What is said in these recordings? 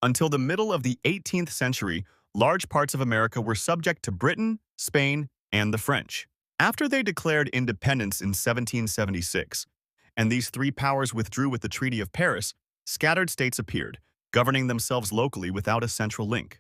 Until the middle of the 18th century, large parts of America were subject to Britain, Spain, and the French. After they declared independence in 1776, and these three powers withdrew with the Treaty of Paris, scattered states appeared, governing themselves locally without a central link.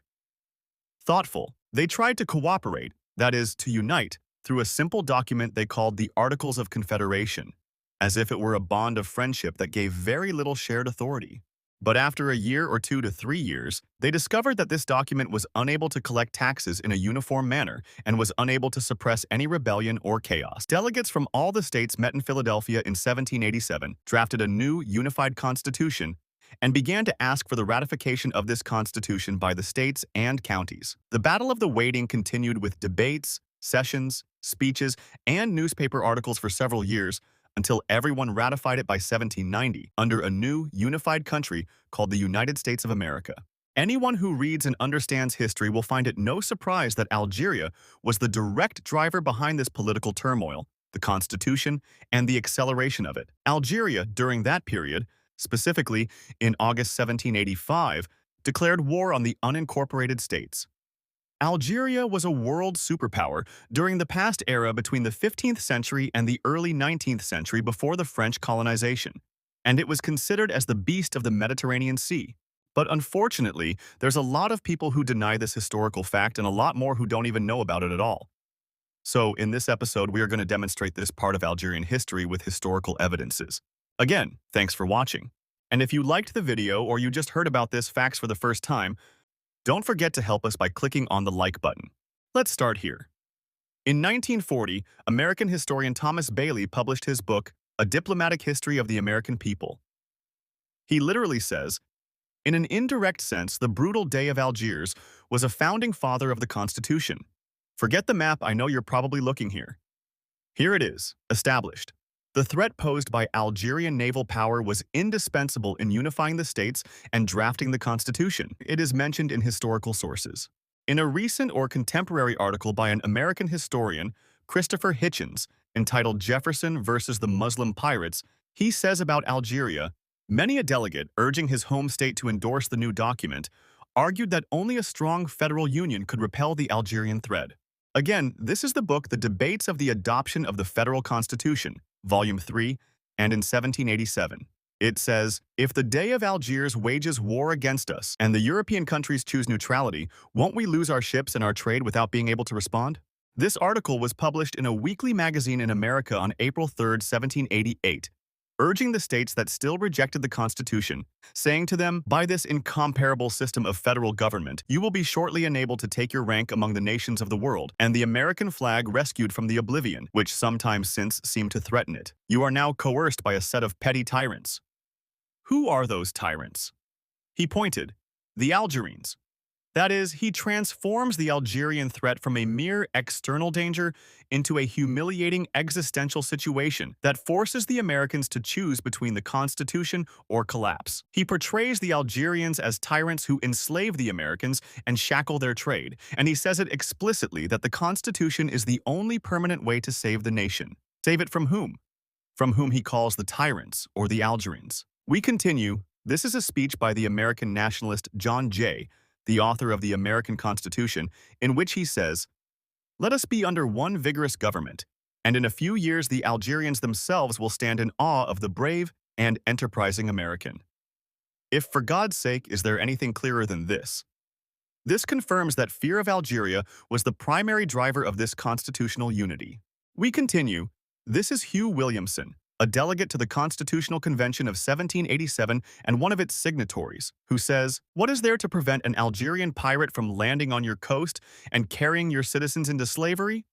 Thoughtful, they tried to cooperate, that is, to unite, through a simple document they called the Articles of Confederation, as if it were a bond of friendship that gave very little shared authority. But after a year or 2 to 3 years, they discovered that this document was unable to collect taxes in a uniform manner and was unable to suppress any rebellion or chaos. Delegates from all the states met in Philadelphia in 1787, drafted a new unified constitution, and began to ask for the ratification of this constitution by the states and counties. The Battle of the Wading continued with debates, sessions, speeches, and newspaper articles for several years, until everyone ratified it by 1790 under a new, unified country called the United States of America. Anyone who reads and understands history will find it no surprise that Algeria was the direct driver behind this political turmoil, the Constitution, and the acceleration of it. Algeria, during that period, specifically in August 1785, declared war on the unincorporated states. Algeria was a world superpower during the past era between the 15th century and the early 19th century before the French colonization, and it was considered as the beast of the Mediterranean Sea. But unfortunately, there's a lot of people who deny this historical fact and a lot more who don't even know about it at all. So in this episode, we are going to demonstrate this part of Algerian history with historical evidences. Again, thanks for watching. And if you liked the video or you just heard about this facts for the first time, don't forget to help us by clicking on the like button. Let's start here. In 1940, American historian Thomas Bailey published his book, A Diplomatic History of the American People. He literally says, in an indirect sense, the brutal Dey of Algiers was a founding father of the Constitution. Forget the map, I know you're probably looking here. Here it is, established. The threat posed by Algerian naval power was indispensable in unifying the states and drafting the Constitution. It is mentioned in historical sources. In a recent or contemporary article by an American historian, Christopher Hitchens, entitled Jefferson versus the Muslim Pirates, he says about Algeria, many a delegate, urging his home state to endorse the new document, argued that only a strong federal union could repel the Algerian threat. Again, this is the book The Debates of the Adoption of the Federal Constitution, Volume 3, and in 1787. It says, if the Dey of Algiers wages war against us and the European countries choose neutrality, won't we lose our ships and our trade without being able to respond? This article was published in a weekly magazine in America on April 3, 1788, urging the states that still rejected the Constitution, saying to them, by this incomparable system of federal government, you will be shortly enabled to take your rank among the nations of the world, and the American flag rescued from the oblivion, which sometime since seemed to threaten it. You are now coerced by a set of petty tyrants. Who are those tyrants? He pointed, the Algerines. That is, he transforms the Algerian threat from a mere external danger into a humiliating existential situation that forces the Americans to choose between the Constitution or collapse. He portrays the Algerians as tyrants who enslave the Americans and shackle their trade, and he says it explicitly that the Constitution is the only permanent way to save the nation. Save it from whom? From whom he calls the tyrants, or the Algerines. We continue. This is a speech by the American nationalist John Jay, the author of the American Constitution, in which he says, let us be under one vigorous government, and in a few years the Algerians themselves will stand in awe of the brave and enterprising American. If for God's sake is there anything clearer than this? This confirms that fear of Algeria was the primary driver of this constitutional unity. We continue. This is Hugh Williamson, a delegate to the Constitutional Convention of 1787 and one of its signatories, who says, what is there to prevent an Algerian pirate from landing on your coast and carrying your citizens into slavery?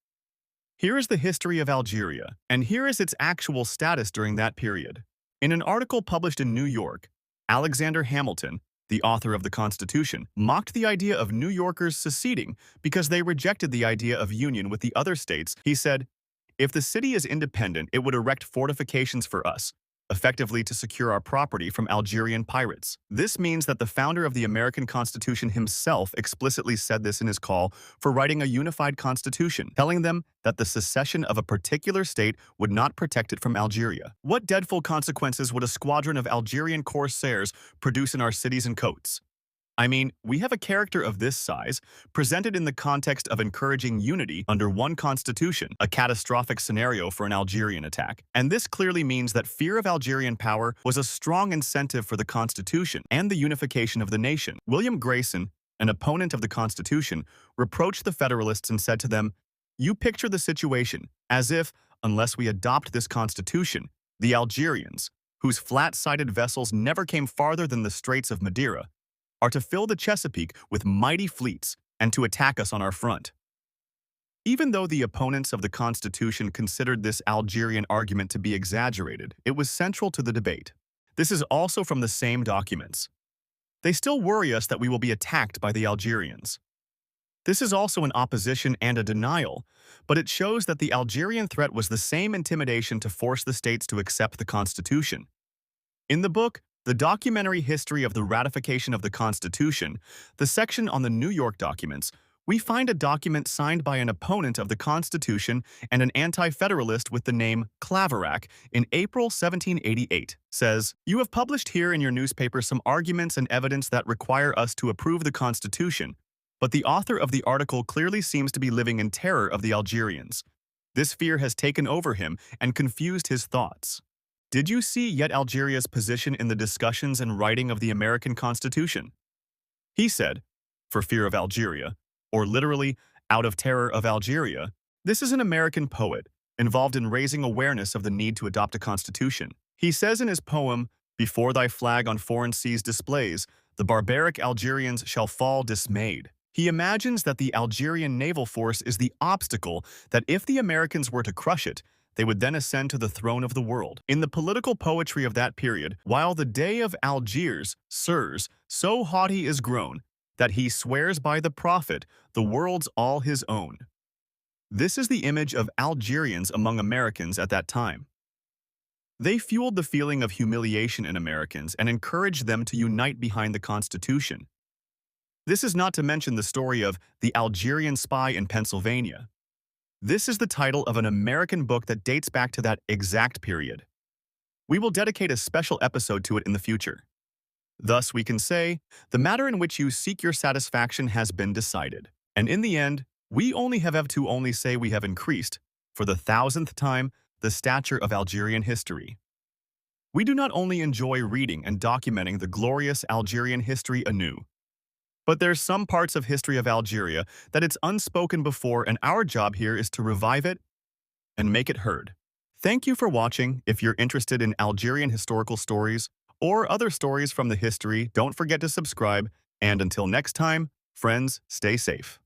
Here is the history of Algeria, and here is its actual status during that period. In an article published in New York, Alexander Hamilton, the author of the Constitution, mocked the idea of New Yorkers seceding because they rejected the idea of union with the other states. He said, if the city is independent, it would erect fortifications for us, effectively to secure our property from Algerian pirates. This means that the founder of the American Constitution himself explicitly said this in his call for writing a unified constitution, telling them that the secession of a particular state would not protect it from Algeria. What dreadful consequences would a squadron of Algerian corsairs produce in our cities and coasts? I mean, we have a character of this size presented in the context of encouraging unity under one constitution, a catastrophic scenario for an Algerian attack. And this clearly means that fear of Algerian power was a strong incentive for the constitution and the unification of the nation. William Grayson, an opponent of the constitution, reproached the Federalists and said to them, "You picture the situation as if, unless we adopt this constitution, the Algerians, whose flat-sided vessels never came farther than the Straits of Madeira, are to fill the Chesapeake with mighty fleets and to attack us on our front." Even though the opponents of the Constitution considered this Algerian argument to be exaggerated, it was central to the debate. This is also from the same documents. They still worry us that we will be attacked by the Algerians. This is also an opposition and a denial, but it shows that the Algerian threat was the same intimidation to force the states to accept the Constitution. In the book, The Documentary History of the Ratification of the Constitution, the section on the New York documents, we find a document signed by an opponent of the Constitution and an anti-federalist with the name Claverack in April 1788. Says, "You have published here in your newspaper some arguments and evidence that require us to approve the Constitution, but the author of the article clearly seems to be living in terror of the Algerians. This fear has taken over him and confused his thoughts. Did you see yet Algeria's position in the discussions and writing of the American Constitution?" He said, "For fear of Algeria," or literally, "out of terror of Algeria." This is an American poet, involved in raising awareness of the need to adopt a constitution. He says in his poem, "Before thy flag on foreign seas displays, the barbaric Algerians shall fall dismayed." He imagines that the Algerian naval force is the obstacle that if the Americans were to crush it, they would then ascend to the throne of the world. In the political poetry of that period, while the day of Algiers, sirs, so haughty is grown, that he swears by the prophet, the world's all his own. This is the image of Algerians among Americans at that time. They fueled the feeling of humiliation in Americans and encouraged them to unite behind the Constitution. This is not to mention the story of The Algerian Spy in Pennsylvania. This is the title of an American book that dates back to that exact period. We will dedicate a special episode to it in the future. Thus, we can say, the matter in which you seek your satisfaction has been decided. And in the end, we only have to only say we have increased, for the 1,000th time, the stature of Algerian history. We do not only enjoy reading and documenting the glorious Algerian history anew, but there's some parts of history of Algeria that it's unspoken before, and our job here is to revive it and make it heard. Thank you for watching. If you're interested in Algerian historical stories or other stories from the history, don't forget to subscribe, and until next time, friends, stay safe.